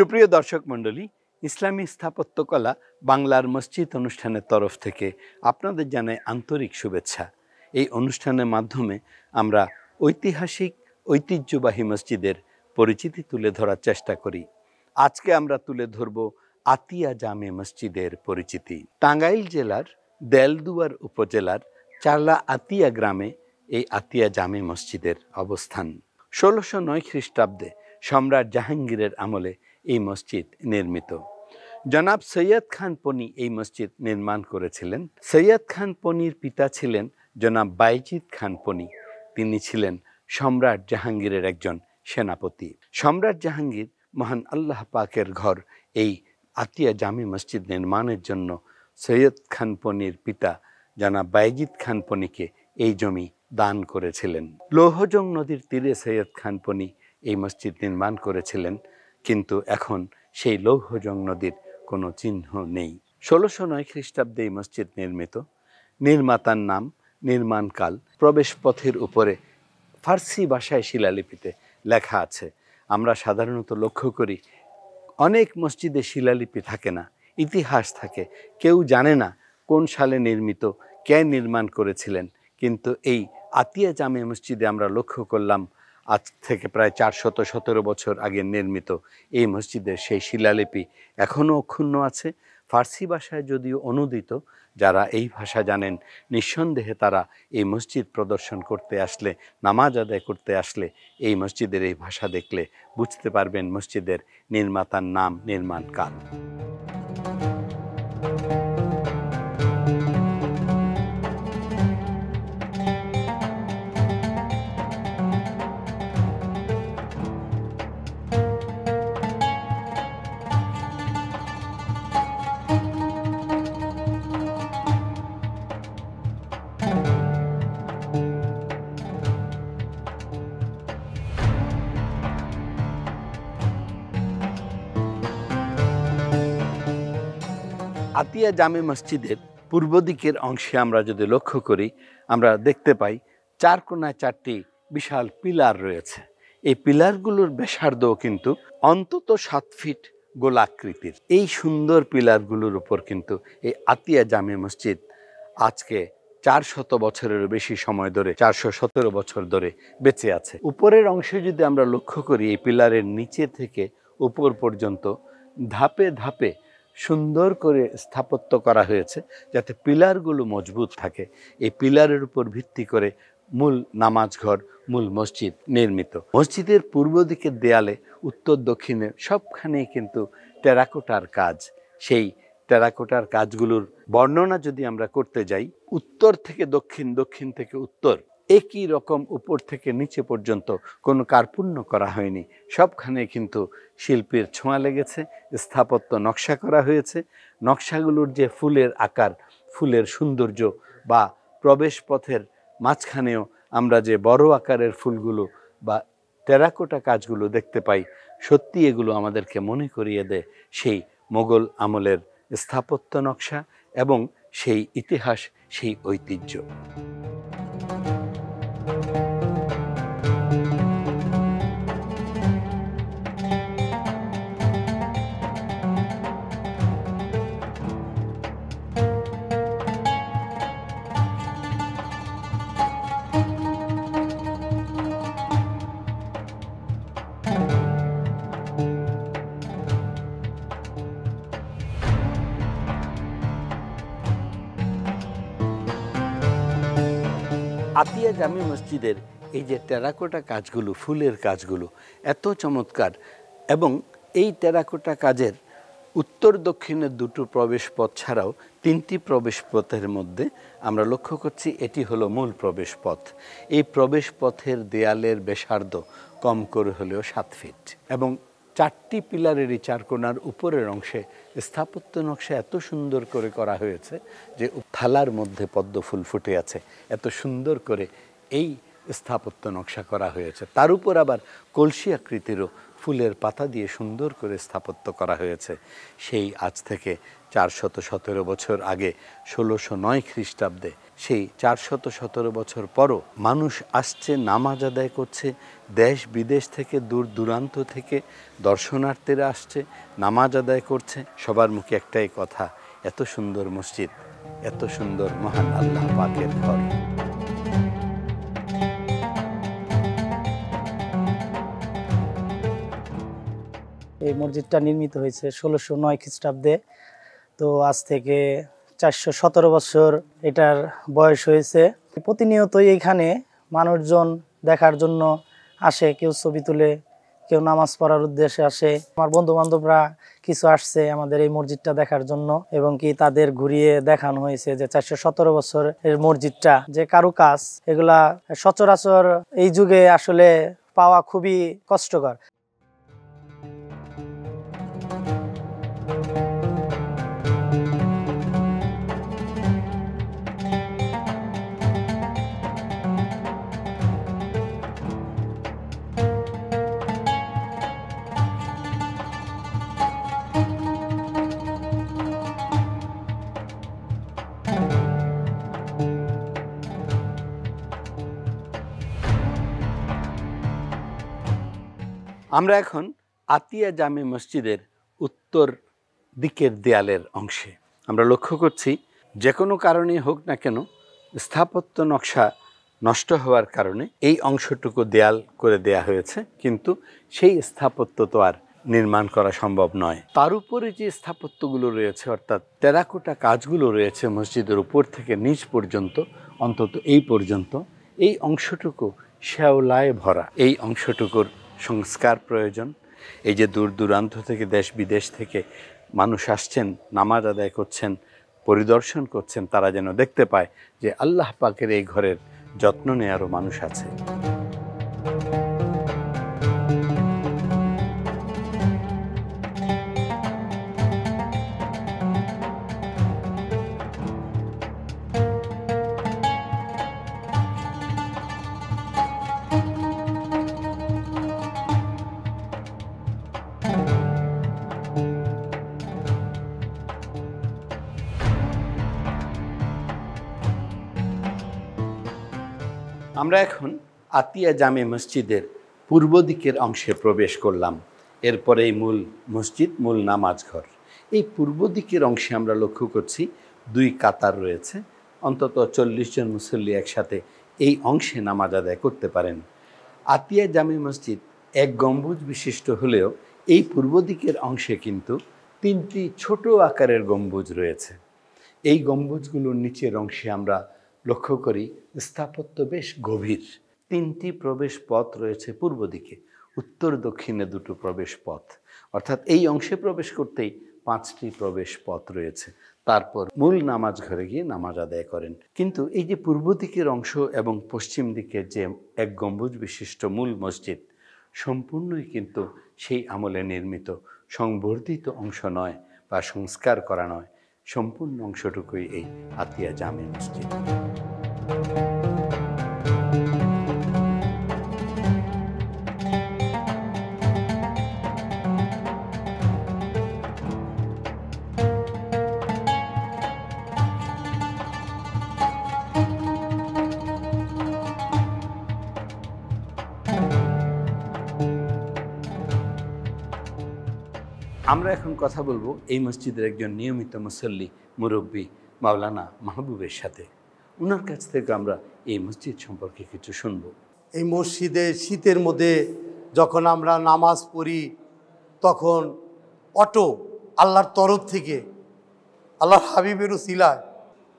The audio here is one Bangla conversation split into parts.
সুপ্রিয় দর্শক মণ্ডলী, ইসলামী স্থাপত্যকলা বাংলার মসজিদ অনুষ্ঠানের তরফ থেকে আপনাদের জানাই আন্তরিক শুভেচ্ছা। এই অনুষ্ঠানের মাধ্যমে আমরা ঐতিহাসিক ঐতিহ্যবাহী মসজিদের পরিচিতি তুলে ধরার চেষ্টা করি। আজকে আমরা তুলে ধরব আতিয়া জামে মসজিদের পরিচিতি। টাঙ্গাইল জেলার দেলদুয়ার উপজেলার চারলা আতিয়া গ্রামে এই আতিয়া জামে মসজিদের অবস্থান। ১৬০৯ খ্রিস্টাব্দে সম্রাট জাহাঙ্গীরের আমলে এই মসজিদ নির্মিত। জনাব সৈয়দ খান পনি এই মসজিদ নির্মাণ করেছিলেন। সৈয়দ খান পনির পিতা ছিলেন জনাব বাইজিদ খান পনি। তিনি ছিলেন সম্রাট জাহাঙ্গীরের একজন সেনাপতি। সম্রাট জাহাঙ্গীর মহান আল্লাহ পাকের ঘর এই আতিয়া জামে মসজিদ নির্মাণের জন্য সৈয়দ খান পনির পিতা জনাব বাইজিদ খান পনিকে এই জমি দান করেছিলেন। লৌহজং নদীর তীরে সৈয়দ খান পনি এই মসজিদ নির্মাণ করেছিলেন, কিন্তু এখন সেই লৌহজং নদীর কোনো চিহ্ন নেই। ১৬০৯ খ্রিস্টাব্দে এই মসজিদ নির্মিত। নির্মাতার নাম, নির্মাণকাল প্রবেশ পথের উপরে ফার্সি ভাষায় শিলালিপিতে লেখা আছে। আমরা সাধারণত লক্ষ্য করি অনেক মসজিদে শিলালিপি থাকে না, ইতিহাস থাকে, কেউ জানে না কোন সালে নির্মিত, কে নির্মাণ করেছিলেন। কিন্তু এই আতিয়া জামে মসজিদে আমরা লক্ষ্য করলাম আজ থেকে প্রায় ৪১৭ বছর আগে নির্মিত এই মসজিদের সেই শিলালিপি এখনও অক্ষুণ্ণ আছে। ফার্সি ভাষায় যদিও অনুদিত, যারা এই ভাষা জানেন নিঃসন্দেহে তারা এই মসজিদ প্রদর্শন করতে আসলে, নামাজ আদায় করতে আসলে এই মসজিদের এই ভাষা দেখলে বুঝতে পারবেন মসজিদের নির্মাতার নাম, নির্মাণ কাল। আতিয়া জামে মসজিদের পূর্ব দিকের অংশে আমরা যদি লক্ষ্য করি, আমরা দেখতে পাই চার কোণায় চারটি বিশাল পিলার রয়েছে। এই পিলারগুলোর ব্যাসার্ধও কিন্তু অন্তত ৭ ফিট গোলাকৃতির। এই সুন্দর পিলারগুলোর উপর কিন্তু এই আতিয়া জামে মসজিদ আজকে ৪০০ বছরেরও বেশি সময় ধরে, ৪১৭ বছর ধরে বেঁচে আছে। উপরের অংশে যদি আমরা লক্ষ্য করি, এই পিলারের নিচে থেকে উপর পর্যন্ত ধাপে ধাপে সুন্দর করে স্থাপত্য করা হয়েছে যাতে পিলারগুলো মজবুত থাকে। এই পিলারের উপর ভিত্তি করে মূল নামাজ ঘর, মূল মসজিদ নির্মিত। মসজিদের পূর্ব দিকের দেয়ালে উত্তর দক্ষিণে সবখানেই কিন্তু টেরাকোটার কাজ। সেই টেরাকোটার কাজগুলোর বর্ণনা যদি আমরা করতে যাই, উত্তর থেকে দক্ষিণ, দক্ষিণ থেকে উত্তর, একই রকম উপর থেকে নিচে পর্যন্ত কোনো কার্পণ্য করা হয়নি। সবখানে কিন্তু শিল্পীর ছোঁয়া লেগেছে, স্থাপত্য নকশা করা হয়েছে। নকশাগুলোর যে ফুলের আকার, ফুলের সৌন্দর্য, বা প্রবেশ পথের মাঝখানেও আমরা যে বড় আকারের ফুলগুলো বা টেরাকোটা কাজগুলো দেখতে পাই, সত্যি এগুলো আমাদেরকে মনে করিয়ে দেয় সেই মোগল আমলের স্থাপত্য নকশা এবং সেই ইতিহাস, সেই ঐতিহ্য। আতিয়া জামে মসজিদের এই যে টেরাকোটা কাজগুলো, ফুলের কাজগুলো এত চমৎকার, এবং এই টেরাকোটা কাজের উত্তর দক্ষিণে দুটো প্রবেশ পথ ছাড়াও 3টি প্রবেশ পথের মধ্যে আমরা লক্ষ্য করছি এটি হলো মূল প্রবেশ পথ। এই প্রবেশ পথের দেয়ালের ব্যাসার্ধ কম করে হলেও 7 ফিট, এবং 4টি পিলারেরই 4 কোণার উপরের অংশে স্থাপত্য নকশা এত সুন্দর করে করা হয়েছে যে থালার মধ্যে পদ্ম ফুল ফুটে আছে, এত সুন্দর করে এই স্থাপত্য নকশা করা হয়েছে। তার উপর আবার কলসি আকৃতিরও ফুলের পাতা দিয়ে সুন্দর করে স্থাপত্য করা হয়েছে। সেই আজ থেকে 417 বছর আগে 1609 খ্রিস্টাব্দে, সেই 417 বছর পরও মানুষ আসছে, নামাজ আদায় করছে। দেশ বিদেশ থেকে, দূর দূরান্ত থেকে দর্শনার্থীরা আসছে, নামাজ আদায় করছে। সবার মুখে একটাই কথা, এত সুন্দর মসজিদ, এত সুন্দর মহান আল্লাহ পাকের ঘর। এই মসজিদটা নির্মিত হয়েছে 1609 খ্রিস্টাব্দে। তো আজ থেকে 417 বছর এটার বয়স হয়েছে। প্রতিনিয়তই এইখানে মানুষজন দেখার জন্য আসে, কেউ ছবি তুলে, কেউ নামাজ পড়ার উদ্দেশ্যে আসে। আমার বন্ধু বান্ধবরা কিছু আসছে আমাদের এই মসজিদটা দেখার জন্য, এবং কি তাদের ঘুরিয়ে দেখানো হয়েছে যে 417 বছরের মসজিদটা যে কারুকাজ, এগুলা সচরাচর এই যুগে আসলে পাওয়া খুবই কষ্টকর। আমরা এখন আতিয়া জামে মসজিদের উত্তর দিকের দেয়ালের অংশে আমরা লক্ষ্য করছি, যে কোনো কারণেই হোক না কেন স্থাপত্য নকশা নষ্ট হওয়ার কারণে এই অংশটুকু দেয়াল করে দেয়া হয়েছে, কিন্তু সেই স্থাপত্য তো আর নির্মাণ করা সম্ভব নয়। তার উপরে যে স্থাপত্যগুলো রয়েছে, অর্থাৎ টেরাকোটা কাজগুলো রয়েছে মসজিদের উপর থেকে নিচ পর্যন্ত, অন্তত এই পর্যন্ত, এই অংশটুকু শ্যাওলায় ভরা। এই অংশটুকুর সংস্কার প্রয়োজন। এই যে দূর দূরান্ত থেকে, দেশ বিদেশ থেকে মানুষ আসছেন, নামাজ আদায় করছেন, পরিদর্শন করছেন, তারা যেন দেখতে পায় যে আল্লাহ পাকের এই ঘরের যত্ন নেয়ারও মানুষ আছে। আমরা এখন আতিয়া জামে মসজিদের পূর্ব দিকের অংশে প্রবেশ করলাম। এরপরে এই মূল মসজিদ, মূল নামাজ ঘর। এই পূর্ব দিকের অংশে আমরা লক্ষ্য করছি 2 কাতার রয়েছে। অন্তত 40 জন মুসল্লি একসাথে এই অংশে নামাজ আদায় করতে পারেন। আতিয়া জামে মসজিদ 1 গম্বুজ বিশিষ্ট হলেও এই পূর্ব দিকের অংশে কিন্তু 3টি ছোট আকারের গম্বুজ রয়েছে। এই গম্বুজগুলোর নিচের অংশে আমরা লক্ষ্য করি স্থাপত্য বেশ গভীর। 3টি প্রবেশ পথ রয়েছে পূর্ব দিকে, উত্তর দক্ষিণে 2টো প্রবেশ পথ, অর্থাৎ এই অংশে প্রবেশ করতেই 5টি প্রবেশ পথ রয়েছে। তারপর মূল নামাজ ঘরে গিয়ে নামাজ আদায় করেন। কিন্তু এই যে পূর্ব দিকের অংশ এবং পশ্চিম দিকের যে 1 গম্বুজ বিশিষ্ট মূল মসজিদ, সম্পূর্ণই কিন্তু সেই আমলে নির্মিত সংবর্ধিত অংশ নয় বা সংস্কার করা নয়। সম্পূর্ণ অংশটুকুই এই আতিয়া জামে মসজিদ। আমরা এখন কথা বলবো এই মসজিদের একজন নিয়মিত মুসল্লি, মুরব্বী মাওলানা মাহবুবের সাথে। ওনার কাছ থেকে আমরা এই মসজিদ সম্পর্কে কিছু শুনবো। এই মসজিদে শীতের মধ্যে যখন আমরা নামাজ পড়ি, তখন অটো আল্লাহর তরফ থেকে, আল্লাহর হাবিবের উসিলায়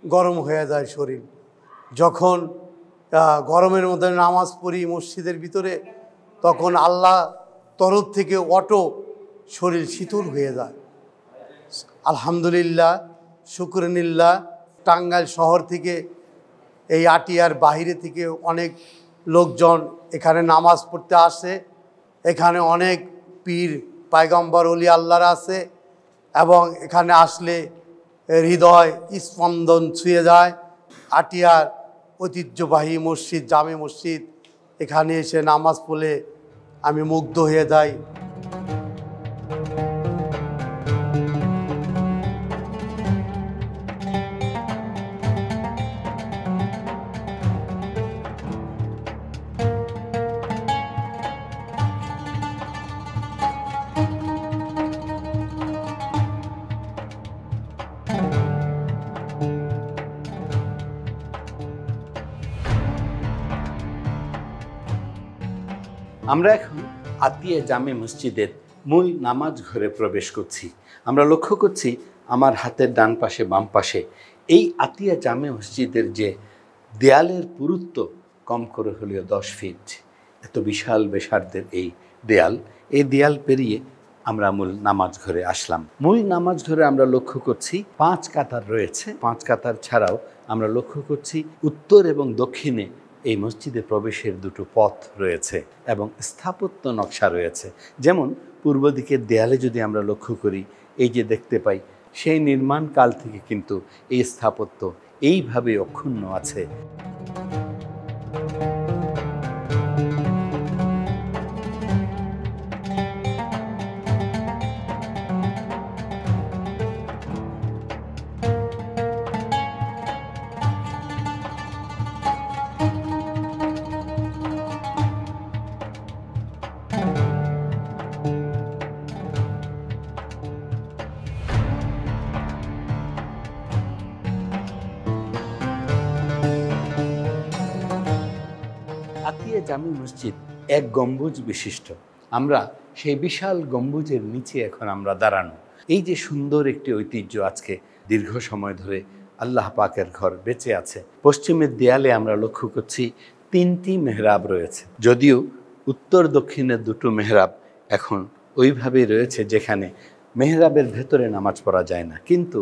গরম হয়ে যায় শরীর। যখন গরমের মধ্যে নামাজ পড়ি মসজিদের ভিতরে, তখন আল্লাহ তরফ থেকে অটো শরীর শীতল হয়ে যায়। আলহামদুলিল্লাহ, শুকরিল্লাহ। টাঙ্গাইল শহর থেকে, এই আটিয়ার বাহিরে থেকে অনেক লোকজন এখানে নামাজ পড়তে আসে। এখানে অনেক পীর পায়গম্বর ওলি আল্লাহর আছে, এবং এখানে আসলে হৃদয় স্পন্দন ছুঁয়ে যায়। আটিয়ার ঐতিহ্যবাহী মসজিদ, জামে মসজিদ, এখানে এসে নামাজ পড়লে আমি মুগ্ধ হয়ে যাই। আমরা এখন আতিয়া জামে মসজিদের মূল নামাজ ঘরে প্রবেশ করছি। আমরা লক্ষ্য করছি আমার হাতের ডান পাশে বাম পাশে এই আতিয়া জামে মসজিদের যে দেয়ালের পুরুত্ব কম করে হলেও 10 ফিট। এত বিশাল বেসার্ধের এই দেয়াল পেরিয়ে আমরা মূল নামাজ ঘরে আসলাম। মূল নামাজ ঘরে আমরা লক্ষ্য করছি 5 কাতার রয়েছে। 5 কাতার ছাড়াও আমরা লক্ষ্য করছি উত্তর এবং দক্ষিণে এই মসজিদে প্রবেশের দুটো পথ রয়েছে এবং স্থাপত্য নকশা রয়েছে। যেমন পূর্ব দিকের দেয়ালে যদি আমরা লক্ষ্য করি, এই যে দেখতে পাই, সেই নির্মাণ কাল থেকে কিন্তু এই স্থাপত্য এইভাবে অক্ষুণ্ণ আছে। আতিয়া জামে মসজিদ এক গম্বুজ বিশিষ্ট। আমরা সেই বিশাল গম্বুজের নিচে এখন আমরা দাঁড়ানো। এই যে সুন্দর একটি ঐতিহ্য আজকে দীর্ঘ সময় ধরে আল্লাহ পাকের ঘর বেঁচে আছে। পশ্চিমের দেয়ালে আমরা লক্ষ্য করছি 3টি মেহরাব রয়েছে, যদিও উত্তর দক্ষিণের দুটো মেহরাব এখন ওইভাবেই রয়েছে যেখানে মেহরাবের ভেতরে নামাজ পড়া যায় না, কিন্তু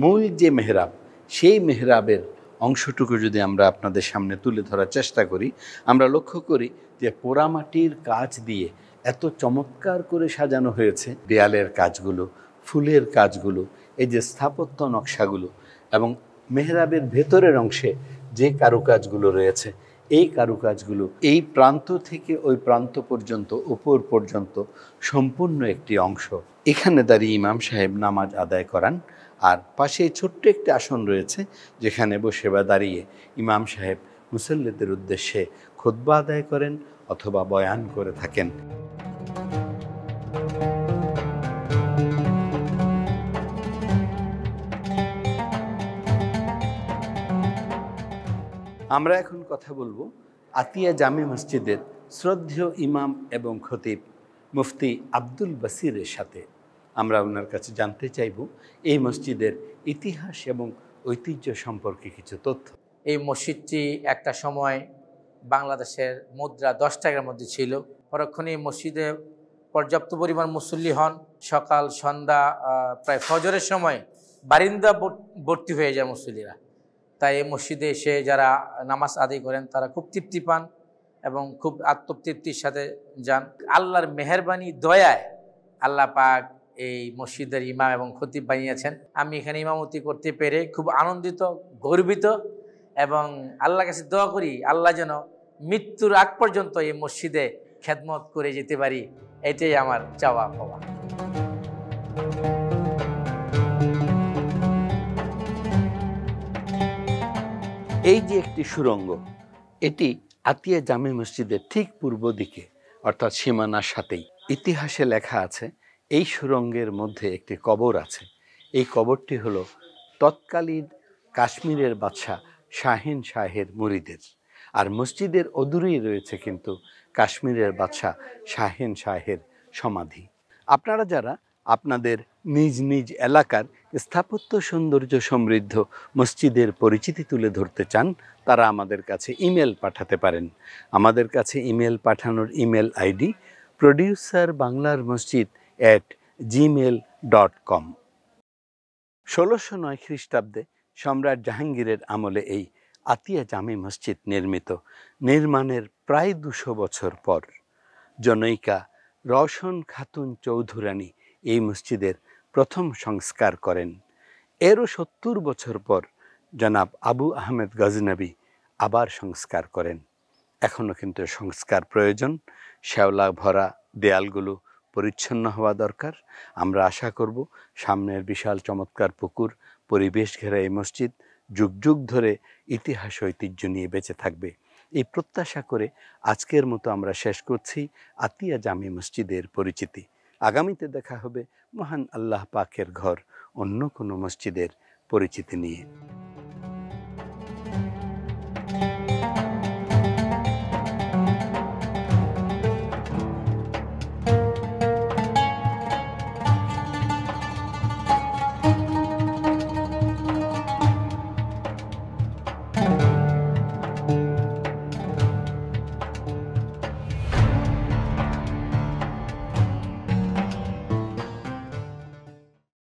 মূল যে মেহরাব, সেই মেহরাবের অংশটুকু যদি আমরা আপনাদের সামনে তুলে ধরার চেষ্টা করি, আমরা লক্ষ্য করি যে পোড়ামাটির কাজ দিয়ে এত চমৎকার করে সাজানো হয়েছে দেয়ালের কাজগুলো, ফুলের কাজগুলো, এই যে স্থাপত্য নকশাগুলো এবং মেহরাবের ভেতরের অংশে যে কারুকাজগুলো রয়েছে, এই কারুকাজগুলো এই প্রান্ত থেকে ওই প্রান্ত পর্যন্ত, উপর পর্যন্ত সম্পূর্ণ একটি অংশ। এখানে দাঁড়িয়ে ইমাম সাহেব নামাজ আদায় করান, আর পাশে ছোট্ট একটি আসন রয়েছে যেখানে বসে বা দাঁড়িয়ে ইমাম সাহেব মুসল্লিদের উদ্দেশ্যে খুতবা আদায় করেন অথবা বয়ান করে থাকেন। আমরা এখন কথা বলবো আতিয়া জামে মসজিদের শ্রদ্ধেয় ইমাম এবং খতিব মুফতি আব্দুল বাসিরের সাথে। আমরা ওনার কাছে জানতে চাইব এই মসজিদের ইতিহাস এবং ঐতিহ্য সম্পর্কে কিছু তথ্য। এই মসজিদটি একটা সময় বাংলাদেশের মুদ্রা 10 টাকার মধ্যে ছিল। পরক্ষণে এই মসজিদে পর্যাপ্ত পরিমাণ মুসল্লি হন। সকাল সন্ধ্যা প্রায় ফজরের সময় বারিন্দা ভর্তি হয়ে যায় মুসল্লিরা। তাই এই মসজিদে এসে যারা নামাজ আদায় করেন তারা খুব তৃপ্তি পান এবং খুব আত্মতৃপ্তির সাথে যান। আল্লাহর মেহেরবানি দয়ায় আল্লাহ পাক এই মসজিদের ইমাম এবং খতিব বানিয়েছেন। আমি এখানে ইমামতি করতে পেরে খুব আনন্দিত, গর্বিত এবং আল্লাহর কাছে দোয়া করি আল্লাহ যেন মৃত্যুর আগ পর্যন্ত এই মসজিদে খেদমত করে যেতে পারি, এটাই আমার চাওয়া পাওয়া। এই যে একটি সুড়ঙ্গ, এটি আতিয়া জামে মসজিদের ঠিক পূর্ব দিকে, অর্থাৎ সীমানার সাথেই। ইতিহাসে লেখা আছে এই সুড়ঙ্গের মধ্যে একটি কবর আছে। এই কবরটি হলো তৎকালীন কাশ্মীরের বাদশাহ শাহিন শাহের মুরিদের। আর মসজিদের অদূরেই রয়েছে কিন্তু কাশ্মীরের বাদশাহ শাহিন শাহের সমাধি। আপনারা যারা আপনাদের নিজ নিজ এলাকার স্থাপত্য সৌন্দর্য সমৃদ্ধ মসজিদের পরিচিতি তুলে ধরতে চান, তারা আমাদের কাছে ইমেল পাঠাতে পারেন। আমাদের কাছে ইমেল পাঠানোর ইমেল আইডি producerbanglarmasjid@gmail.com। 1609 খ্রিস্টাব্দে সম্রাট জাহাঙ্গীরের আমলে এই আতিয়া জামে মসজিদ নির্মাণের প্রায় 200 বছর পর জনৈকা রওশন খাতুন চৌধুরানী এই মসজিদের প্রথম সংস্কার করেন। এরও 70 বছর পর জনাব আবু আহমেদ গজনবী আবার সংস্কার করেন। এখনও কিন্তু সংস্কার প্রয়োজন। শ্যাওলা ভরা দেয়ালগুলো পরিচ্ছন্ন হওয়া দরকার। আমরা আশা করব সামনের বিশাল চমৎকার পুকুর, পরিবেশ ঘেরা এই মসজিদ যুগ যুগ ধরে ইতিহাস ঐতিহ্য নিয়ে বেঁচে থাকবে। এই প্রত্যাশা করে আজকের মতো আমরা শেষ করছি আতিয়া জামে মসজিদের পরিচিতি। আগামীতে দেখা হবে মহান আল্লাহ পাকের ঘর অন্য কোনো মসজিদের পরিচিতি নিয়ে।